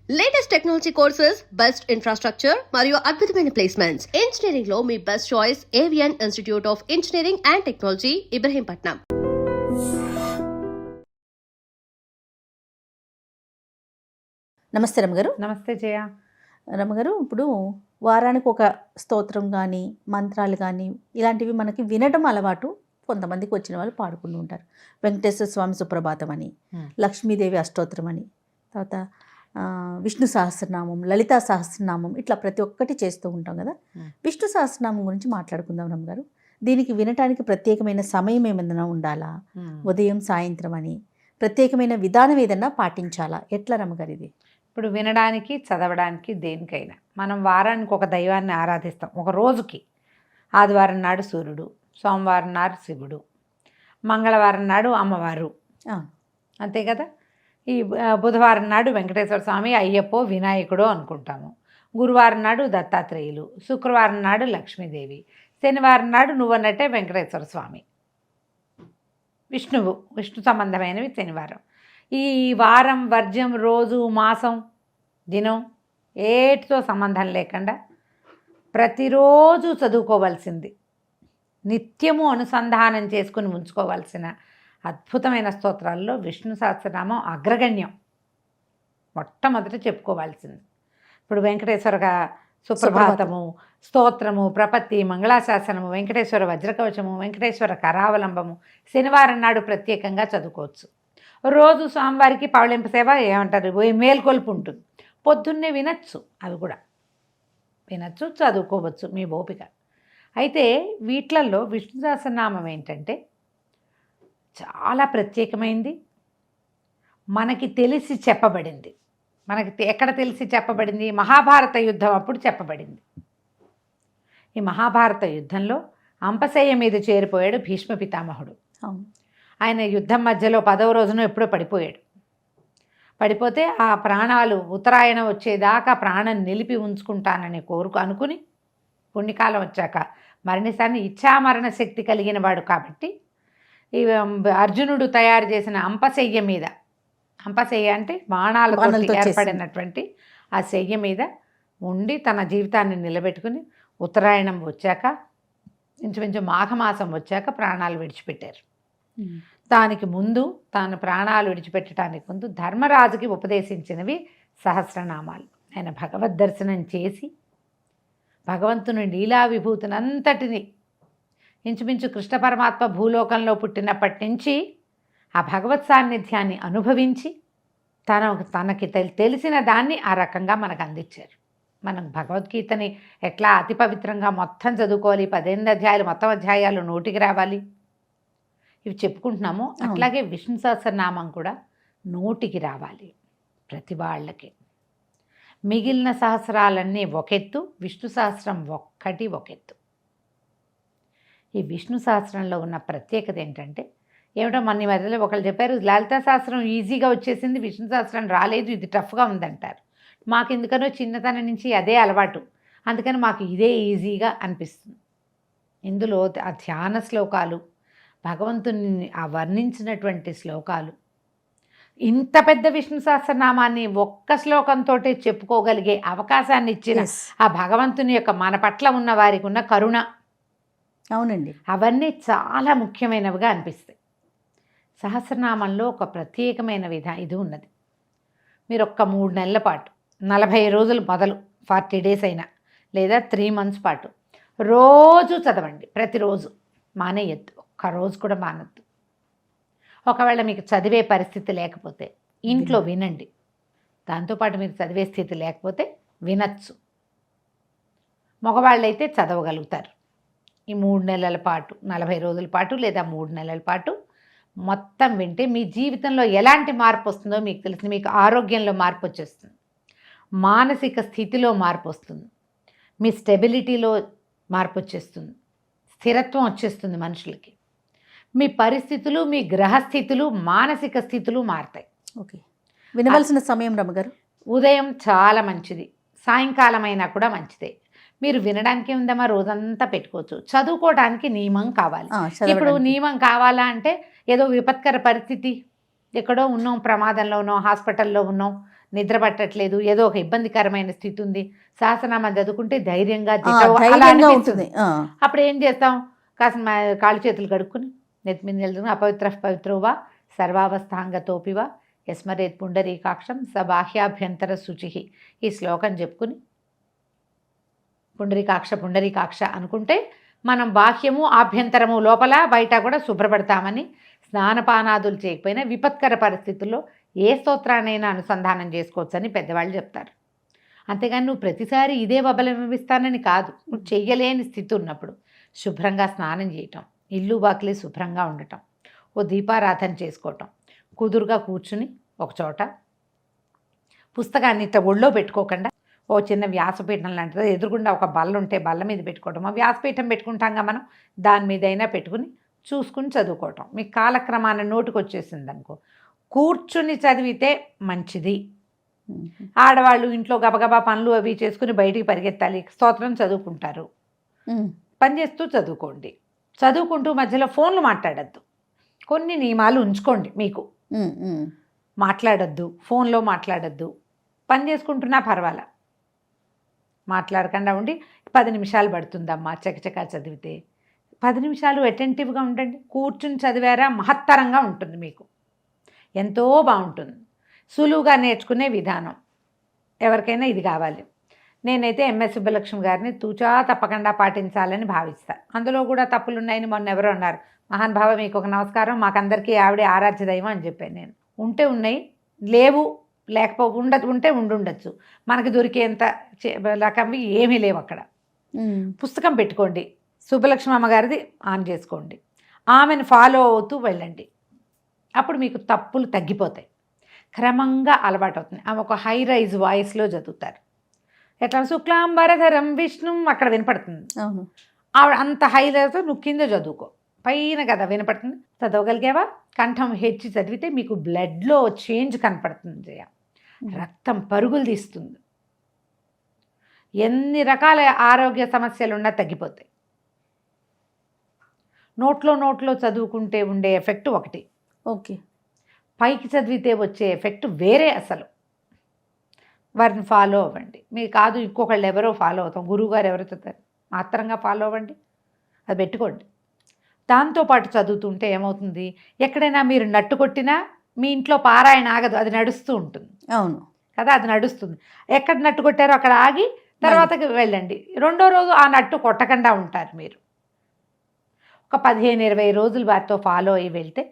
Latest technology courses, best infrastructure మరియు అద్భుతమైన placements. Engineering లో మీ best choice Avian institute of engineering and technology, Ibrahimpatnam. నమస్తే రమ్మగారు. నమస్తే జయ. రమ్మగారు, ఇప్పుడు వారానికి ఒక స్తోత్రం కానీ మంత్రాలు కానీ ఇలాంటివి మనకి వినడం అలవాటు. కొంతమందికి వచ్చిన వాళ్ళు పాడుకుంటూ ఉంటారు. వెంకటేశ్వర స్వామి సుప్రభాతం అని, లక్ష్మీదేవి అష్టోత్తరం అని, తర్వాత విష్ణు సహస్రనామం, లలితా సహస్రనామం, ఇట్లా ప్రతి ఒక్కటి చేస్తూ ఉంటాం కదా. విష్ణు సహస్రనామం గురించి మాట్లాడుకుందాం రమ్మగారు. దీనికి వినటానికి ప్రత్యేకమైన సమయం ఏమైనా ఉండాలా? ఉదయం సాయంత్రం అని ప్రత్యేకమైన విధానం ఏదన్నా పాటించాలా? ఎట్లా రమ్మగారు ఇది? ఇప్పుడు వినడానికి, చదవడానికి, దేనికైనా మనం వారానికి ఒక దైవాన్ని ఆరాధిస్తాం. ఒక రోజుకి ఆదివారం నాడు సూర్యుడు, సోమవారం నాడు శివుడు, మంగళవారం నాడు అమ్మవారు, అంతే కదా. ఈ బుధవారం నాడు వెంకటేశ్వర స్వామి, అయ్యప్పో, వినాయకుడో అనుకుంటాము. గురువారం నాడు దత్తాత్రేయులు, శుక్రవారం నాడు లక్ష్మీదేవి, శనివారం నాడు నువ్వన్నట్టే వెంకటేశ్వర స్వామి, విష్ణు సంబంధమైనవి శనివారం. ఈ వారం, వర్జ్యం, రోజు, మాసం, దినం ఏటితో సంబంధం లేకుండా ప్రతిరోజు చదువుకోవాల్సింది, నిత్యము అనుసంధానం చేసుకుని ఉంచుకోవాల్సిన అద్భుతమైన స్తోత్రాల్లో విష్ణు సహస్రనామం అగ్రగణ్యం. మొట్టమొదట చెప్పుకోవాల్సింది. ఇప్పుడు వెంకటేశ్వర సుప్రభాతము, స్తోత్రము, ప్రపత్తి, మంగళాశాసనము, వెంకటేశ్వర వజ్రకవచము, వెంకటేశ్వర కరావలంబము శనివారం నాడు ప్రత్యేకంగా చదువుకోవచ్చు. రోజు స్వామివారికి పవళింప సేవ ఏమంటారు, మేల్కొల్పు ఉంటుంది. పొద్దున్నే వినచ్చు, అవి కూడా వినచ్చు, చదువుకోవచ్చు మీ ఓపిక. అయితే వీటిలలో విష్ణు సహస్రనామం ఏంటంటే చాలా ప్రత్యేకమైంది. మనకి తెలిసి చెప్పబడింది. మనకి ఎక్కడ తెలిసి చెప్పబడింది? మహాభారత యుద్ధం అప్పుడు చెప్పబడింది. ఈ మహాభారత యుద్ధంలో అంపశయ్య మీద చేరిపోయాడు భీష్మ పితామహుడు. ఆయన యుద్ధం మధ్యలో 10వ రోజున ఎప్పుడో పడిపోయాడు. పడిపోతే ఆ ప్రాణాలు ఉత్తరాయణం వచ్చేదాకా ప్రాణం నిలిపి ఉంచుకుంటానని అనుకుని పుణ్యకాలం వచ్చాక మరణిస్తాన్ని ఇచ్ఛామరణ శక్తి కలిగిన వాడు కాబట్టి ఈ అర్జునుడు తయారు చేసిన అంపశయ్య మీద, అంపశయ్య అంటే బాణాలతో ఏర్పడినటువంటి ఆ శయ్య మీద ఉండి తన జీవితాన్ని నిలబెట్టుకుని ఉత్తరాయణం వచ్చాక, ఇంచుమించు మాఘమాసం వచ్చాక ప్రాణాలు విడిచిపెట్టారు. దానికి ముందు తాను ప్రాణాలు విడిచిపెట్టడానికి ముందు ధర్మరాజుకి ఉపదేశించినవి సహస్రనామాలు. ఆయన భగవద్ దర్శనం చేసి భగవంతుని లీలా విభూతినంతటిని, ఇంచుమించు కృష్ణ పరమాత్మ భూలోకంలో పుట్టినప్పటి నుంచి ఆ భగవత్ సాన్నిధ్యాన్ని అనుభవించి తనకి తెలిసిన దాన్ని ఆ రకంగా మనకు అందించారు. మనం భగవద్గీతని ఎట్లా అతి పవిత్రంగా మొత్తం చదువుకోవాలి, 18 అధ్యాయాలు మొత్తం అధ్యాయాలు నోటికి రావాలి, ఇవి చెప్పుకుంటున్నాము. అట్లాగే విష్ణు సహస్రనామం కూడా నోటికి రావాలి ప్రతి వాళ్ళకి. మిగిలిన సహస్రాలన్నీ ఒకెత్తు, విష్ణు సహస్రం ఒక్కటి ఒకెత్తు. ఈ విష్ణు సహస్రంలో ఉన్న ప్రత్యేకత ఏంటంటే, ఏమిటో మన మధ్యలో ఒకళ్ళు చెప్పారు, లలితా సహస్రం ఈజీగా వచ్చేసింది, విష్ణు సహస్రం రాలేదు, ఇది టఫ్గా ఉందంటారు. మాకు ఎందుకనో చిన్నతనం నుంచి అదే అలవాటు, అందుకని మాకు ఇదే ఈజీగా అనిపిస్తుంది. ఇందులో ఆ ధ్యాన శ్లోకాలు, భగవంతుని ఆ వర్ణించినటువంటి శ్లోకాలు, ఇంత పెద్ద విష్ణు సహస్రనామాన్ని ఒక్క శ్లోకంతో చెప్పుకోగలిగే అవకాశాన్ని ఇచ్చిన ఆ భగవంతుని యొక్క మన పట్ల ఉన్న వారికి ఉన్న కరుణ, అవునండి, అవన్నీ చాలా ముఖ్యమైనవిగా అనిపిస్తాయి. సహస్రనామంలో ఒక ప్రత్యేకమైన ఇది ఉన్నది. మీరు ఒక్క 3 నెలల పాటు, 40 రోజులు మొదలు, 40 డేస్ అయినా, లేదా 3 months పాటు రోజు చదవండి. ప్రతిరోజు మానేయద్దు, ఒక్కరోజు కూడా మానద్దు. ఒకవేళ మీకు చదివే పరిస్థితి లేకపోతే ఇంట్లో వినండి. దాంతోపాటు మీకు చదివే స్థితి లేకపోతే వినచ్చు. మగవాళ్ళైతే చదవగలుగుతారు. ఈ 3 నెలల పాటు, 40 రోజుల పాటు, లేదా 3 నెలల పాటు మొత్తం వింటే మీ జీవితంలో ఎలాంటి మార్పు వస్తుందో మీకు తెలుస్తుంది. మీకు ఆరోగ్యంలో మార్పు వచ్చేస్తుంది, మానసిక స్థితిలో మార్పు వస్తుంది, మీ స్టెబిలిటీలో మార్పు వచ్చేస్తుంది, స్థిరత్వం వచ్చేస్తుంది మనుషులకి. మీ పరిస్థితులు, మీ గ్రహస్థితులు, మానసిక స్థితులు మారుతాయి. ఓకే, వినవలసిన సమయం రమ్మగారు ఉదయం చాలా మంచిది, సాయంకాలం అయినా కూడా మంచిదే. మీరు వినడానికి ఉందమ్మా, రోజంతా పెట్టుకోవచ్చు. చదువుకోవడానికి నియమం కావాలి. ఇప్పుడు నియమం కావాలా అంటే ఏదో విపత్కర పరిస్థితి, ఎక్కడో ఉన్నాం, ప్రమాదంలో ఉన్నాం, హాస్పిటల్లో ఉన్నాం, నిద్ర పట్టట్లేదు, ఏదో ఒక ఇబ్బందికరమైన స్థితి ఉంది, సహస్రనామం చదువుకుంటే ధైర్యంగా ఆ, అలా ధైర్యంగా అనిపిస్తుంది. ఉంటుంది. ఆ. అప్పుడు ఏం చేస్తాం, కాస్త కాళ్ళు చేతులు కడుక్కుని నెత్తి మీద నిలుచుకుని అపవిత్ర పవిత్రోవా సర్వావస్థాంగతోపివా యస్మరేత్ పుండరీకాక్షం స బాహ్యాభ్యంతర శుచి, ఈ శ్లోకం చెప్పుకుని పుండరీకాక్ష అనుకుంటే మనం బాహ్యము ఆభ్యంతరము లోపల బయట కూడా శుభ్రపడతామని, స్నానపానాదులు చేయకపోయినా విపత్కర పరిస్థితుల్లో ఏ స్తోత్రాన్నైనా అనుసంధానం చేసుకోవచ్చని పెద్దవాళ్ళు చెప్తారు. అంతేగాని నువ్వు ప్రతిసారి ఇదే అవలంబిస్తానని కాదు. నువ్వు చెయ్యలేని స్థితి ఉన్నప్పుడు శుభ్రంగా స్నానం చేయటం, ఇల్లు వాకిలి శుభ్రంగా ఉండటం, ఓ దీపారాధన చేసుకోవటం, కుదురుగా కూర్చుని ఒకచోట పుస్తకాన్ని ఇట్లా ఒళ్ళో పెట్టుకోకుండా ఓ చిన్న వ్యాసపీఠం లాంటిది ఎదురుగుండా ఒక బల్ల ఉంటే బల్ల మీద పెట్టుకోవటం, ఆ వ్యాసపీఠం పెట్టుకుంటాంగా మనం, దాని మీదైనా పెట్టుకుని చూసుకుని చదువుకోవటం. మీకు కాలక్రమాన నోటికి వచ్చేసింది అనుకో, కూర్చుని చదివితే మంచిది. ఆడవాళ్ళు ఇంట్లో గబగబా పనులు అవి చేసుకుని బయటికి పరిగెత్తాలి, స్తోత్రం చదువుకుంటారు. పని చేస్తూ చదువుకోండి. చదువుకుంటూ మధ్యలో ఫోన్లు మాట్లాడద్దు. కొన్ని నియమాలు ఉంచుకోండి. మీకు మాట్లాడద్దు, ఫోన్లో మాట్లాడద్దు. పని చేసుకుంటున్నా పర్వాలా, మాట్లాడకుండా ఉండి 10 నిమిషాలు పడుతుందమ్మా చకచకా చదివితే, 10 నిమిషాలు అటెంటివ్గా ఉండండి. కూర్చుని చదివారా మహత్తరంగా ఉంటుంది, మీకు ఎంతో బాగుంటుంది. సులువుగా నేర్చుకునే విధానం ఎవరికైనా ఇది కావాలి. నేనైతే ఎంఎస్ సుబ్బలక్ష్మి గారిని తూచా తప్పకుండా పాటించాలని భావిస్తాను. అందులో కూడా తప్పులు ఉన్నాయని మొన్న ఎవరో అన్నారు, మహానుభావ మీకు ఒక నమస్కారం, మాకందరికీ ఆవిడే ఆరాధ్య దైవం అని చెప్పాను నేను. ఉంటే ఉన్నాయి, లేవు ఉంటే ఉండుండొచ్చు. మనకి దొరికేంత రకంవి ఏమీ లేవు అక్కడ. పుస్తకం పెట్టుకోండి, సుబ్బలక్ష్మి అమ్మగారిది ఆన్ చేసుకోండి, ఆమెను ఫాలో అవుతూ వెళ్ళండి. అప్పుడు మీకు తప్పులు తగ్గిపోతాయి, క్రమంగా అలవాటు అవుతుంది. ఆమె ఒక హై రైజ్ వాయిస్లో చదువుతారు. ఎట్లా శుక్లాంబరధరం విష్ణు అక్కడ వినపడుతుంది. ఆవిడ అంత హై రైజ్తో నువ్వు కింద చదువుకో, పైన కదా వినపడుతుంది. చదవగలిగావా? కంఠం హెచ్చి చదివితే మీకు బ్లడ్లో చేంజ్ కనపడుతుంది జయ. రక్తం పరుగులు తీస్తుంది. ఎన్ని రకాల ఆరోగ్య సమస్యలు ఉన్నా తగ్గిపోతాయి. నోట్లో చదువుకుంటే ఉండే ఎఫెక్ట్ ఒకటి, ఓకే, పైకి చదివితే వచ్చే ఎఫెక్ట్ వేరే. అసలు వారిని ఫాలో అవ్వండి. మీరు కాదు ఇంకొకళ్ళు ఎవరో ఫాలో అవుతాం, గురువుగారు ఎవరో చెప్తారు, మాత్రంగా ఫాలో అవ్వండి, అది పెట్టుకోండి. దాంతోపాటు చదువుతుంటే ఏమవుతుంది, ఎక్కడైనా మీరు నట్టు కొట్టినా మీ ఇంట్లో పారాయణ ఆగదు, అది నడుస్తూ ఉంటుంది. అవును కదా, అది నడుస్తుంది. ఎక్కడ నట్టు కొట్టారో అక్కడ ఆగి తర్వాతకి వెళ్ళండి. రెండో రోజు ఆ నట్టు కొట్టకుండా ఉంటారు మీరు. ఒక 15-20 రోజులు వారితో ఫాలో అయ్యి వెళ్తే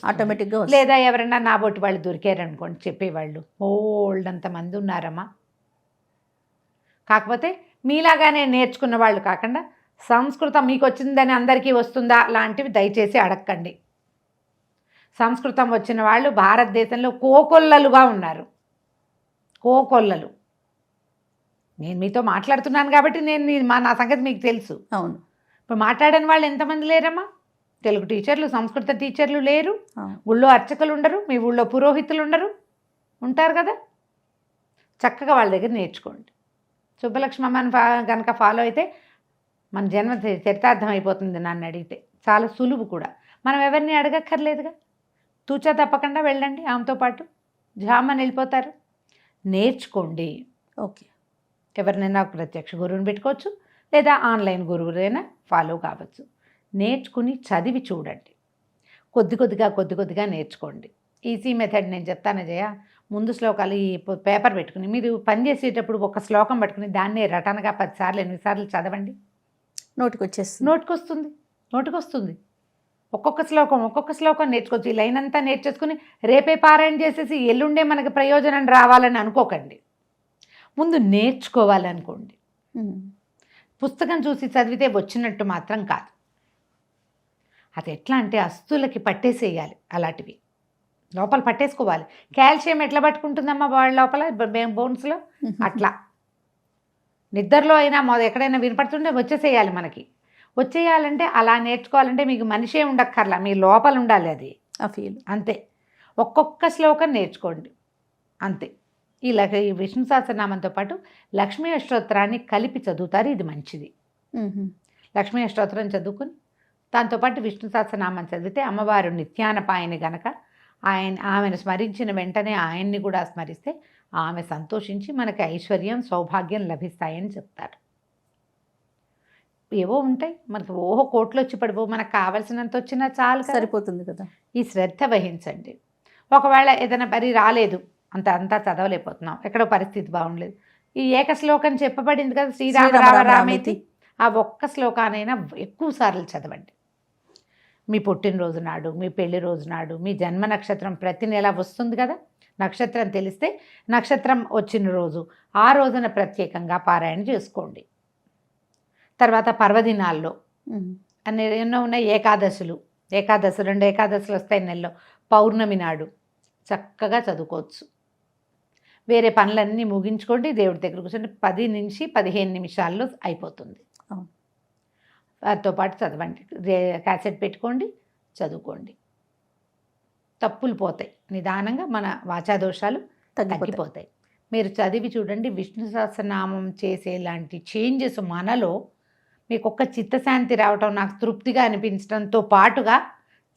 ఆటోమేటిక్గా. లేదా ఎవరైనా నా బొట్టి వాళ్ళు దొరికారనుకోండి చెప్పేవాళ్ళు, ఓల్డ్ అంతమంది ఉన్నారమ్మా. కాకపోతే మీలాగానే నేర్చుకున్న వాళ్ళు కాకుండా సంస్కృతం మీకు వచ్చిందని అందరికీ వస్తుందా లాంటివి దయచేసి అడగండి. సంస్కృతం వచ్చిన వాళ్ళు భారతదేశంలో కోకొల్లలుగా ఉన్నారు, కోకొల్లలు. నేను మీతో మాట్లాడుతున్నాను కాబట్టి నా సంగతి మీకు తెలుసు. అవును, ఇప్పుడు మాట్లాడని వాళ్ళు ఎంతమంది లేరమ్మా? తెలుగు టీచర్లు, సంస్కృత టీచర్లు లేరు, ఊళ్ళో అర్చకులు ఉండరు, మీ ఊళ్ళో పురోహితులు ఉండరు, ఉంటారు కదా. చక్కగా వాళ్ళ దగ్గర నేర్చుకోండి. సుబ్బలక్ష్మి అమ్మని కనుక ఫాలో అయితే మన జన్మ చరితార్థం అయిపోతుంది. నన్ను అడిగితే చాలా సులువు కూడా. మనం ఎవరిని అడగక్కర్లేదుగా, తూచా తప్పకుండా వెళ్ళండి, ఆమెతో పాటు జామని వెళ్ళిపోతారు. నేర్చుకోండి. ఓకే, ఎవరినైనా ప్రత్యక్ష గురువుని పెట్టుకోవచ్చు, లేదా ఆన్లైన్ గురువునైనా ఫాలో కావచ్చు. నేర్చుకుని చదివి చూడండి, కొద్ది కొద్దిగా నేర్చుకోండి. ఈజీ మెథడ్ నేను చెప్తాను జయ. ముందు శ్లోకాలు ఈ పేపర్ పెట్టుకుని మీరు పని చేసేటప్పుడు ఒక శ్లోకం పట్టుకుని దాన్నే రటనగా 10 సార్లు 8 సార్లు చదవండి. నోటికొస్తుంది. ఒక్కొక్క శ్లోకం నేర్చుకోవచ్చు. ఈ లైన్ అంతా నేర్చేసుకుని రేపే పారాయణ చేసేసి ఎల్లుండే మనకి ప్రయోజనం రావాలని అనుకోకండి. ముందు నేర్చుకోవాలనుకోండి. పుస్తకం చూసి చదివితే వచ్చినట్టు మాత్రం కాదు. అది ఎట్లా అంటే అస్తులకి పట్టేసేయాలి, అలాంటివి లోపల పట్టేసుకోవాలి. కాల్షియం ఎట్లా పట్టుకుంటుందమ్మా వాళ్ళ లోపల బోన్స్లో, అట్లా నిద్రలో అయినా ఎక్కడైనా వినపడుతుంటే వచ్చేసేయాలి. మనకి వచ్చేయాలంటే అలా నేర్చుకోవాలంటే మీకు మనిషే ఉండక్కర్లా, మీ లోపల ఉండాలి అది, ఆ ఫీల్ అంతే. ఒక్కొక్క శ్లోకం నేర్చుకోండి అంతే. ఈ విష్ణు సహస్రనామంతో పాటు లక్ష్మీ అష్టోత్తరాన్ని కలిపి చదువుతారు, ఇది మంచిది. లక్ష్మీ అష్టోత్తరం చదువుకుని దాంతోపాటు విష్ణు సహస్రనామం చదివితే అమ్మవారు నిత్యానపాయని గనక ఆమెను స్మరించిన వెంటనే ఆయన్ని కూడా స్మరిస్తే ఆమె సంతోషించి మనకి ఐశ్వర్యం సౌభాగ్యం లభిస్తాయని చెప్తారు. ఏవో ఉంటాయి మనకు, ఓహో కోట్లు వచ్చి పడిపో, మనకు కావాల్సినంత వచ్చినా చాలు కదా. సరిపోతుంది కదా. ఈ శ్రద్ధ వహించండి. ఒకవేళ ఏదైనా పని రాలేదు, అంతా చదవలేకపోతున్నాం, ఎక్కడో పరిస్థితి బాగుండలేదు, ఈ ఏక శ్లోకం చెప్పబడింది కదా, శ్రీరామ రామ రామేతి, ఆ ఒక్క శ్లోకానైనా ఎక్కువ సార్లు చదవండి. మీ పుట్టినరోజు నాడు, మీ పెళ్లి రోజు నాడు, మీ జన్మ నక్షత్రం ప్రతి నెల వస్తుంది కదా, నక్షత్రం తెలిస్తే నక్షత్రం వచ్చిన రోజు ఆ రోజున ప్రత్యేకంగా పారాయణ చేసుకోండి. తర్వాత పర్వదినాల్లో అన్ని ఎన్నో ఉన్నాయి, ఏకాదశులు 2 ఏకాదశులు వస్తాయి నెలలో. పౌర్ణమి నాడు చక్కగా చదువుకోవచ్చు. వేరే పనులన్నీ ముగించుకోండి, దేవుడి దగ్గర కూర్చొని 10 నుంచి 15 నిమిషాల్లో అయిపోతుంది. వాటితో పాటు చదవండి, క్యాసెట్ పెట్టుకోండి, చదువుకోండి. తప్పులు పోతాయి, నిదానంగా మన వాచాదోషాలు తగ్గిపోతాయి. మీరు చదివి చూడండి, విష్ణు సహస్రనామం చేసేలాంటి చేంజెస్ మనలో మీకు ఒక్క చిత్తశాంతి రావటం, నాకు తృప్తిగా అనిపించడంతో పాటుగా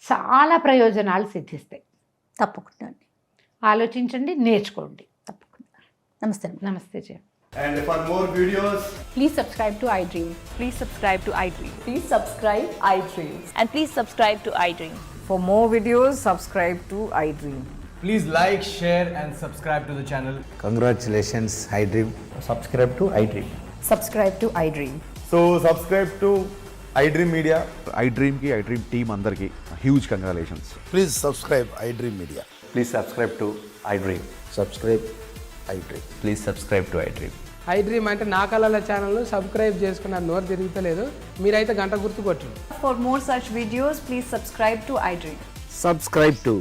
చాలా ప్రయోజనాలు సిద్ధిస్తాయి. తప్పకుండా అండి, ఆలోచించండి, నేర్చుకోండి. తప్పకుండా. నమస్తే. నమస్తే జయ. And for more videos, Please subscribe to iDream. Please subscribe to iDream. Please subscribe iDream. And please subscribe to iDream. For more videos, subscribe to iDream. please like, share and subscribe to the channel. Congratulations, iDream. Subscribe to iDream. Subscribe to iDream. So subscribe to iDream Media. iDream ki iDream team andarki huge congratulations. Please subscribe iDream Media. Please subscribe to iDream. Subscribe iDream. Please subscribe to iDream. iDream అంటే నా కళల channel subscribe చేసుకున్న నోరు తిరుగుతలేదు, మీరైతే గంట గుర్తు కొట్టండి. For more such videos, please subscribe to iDream. Subscribe to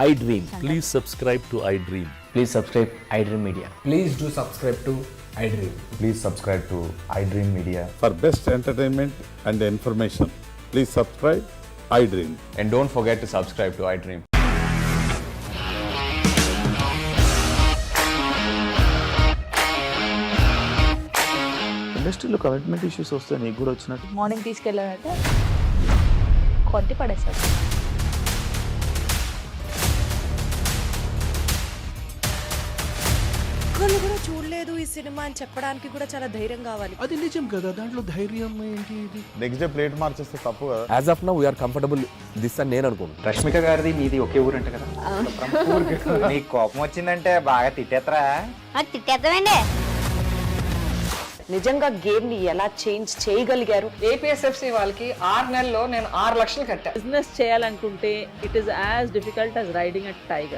iDream. Please subscribe to iDream. Please subscribe iDream Media. Please do subscribe to iDream. Please subscribe to iDream Media. For best entertainment and information, please subscribe iDream. And don't forget to subscribe to iDream. ఇండస్ట్రీలో commitment issues వస్తే నీకు కూడా వచ్చినట్టు. Morning తీసుకెళ్ళాలంటే కొట్టి పడేస్తాడు. ఒక్కళ్ళు కూడా చూడలేదు ఈ సినిమా అని చెప్పడానికి కూడా చాలా ధైర్యం కావాలి. అది నిజం కదా, దాంట్లో ధైర్యం ఏంటి? ఇది నెక్స్ట్ డే ప్లేట్ మార్చేస్తే తప్పు కదా. As of now we're comfortable this అని నేను అనుకోను. రష్మిక గారిది మీది ఒకే ఊరంట కదా. నీకు కోపం వచ్చిందంటే బాగా తిట్టేత్తరా? తిట్టేద్దామండి. నిజంగా గేమ్ ని ఎలా చేంజ్ చేయగలిగారు? APSFC వాళ్ళకి 6 నెలల్లో నేను 6 లక్షలు కట్టా. బిజినెస్ చేయాలనుకుంటే it is as difficult as riding a tiger.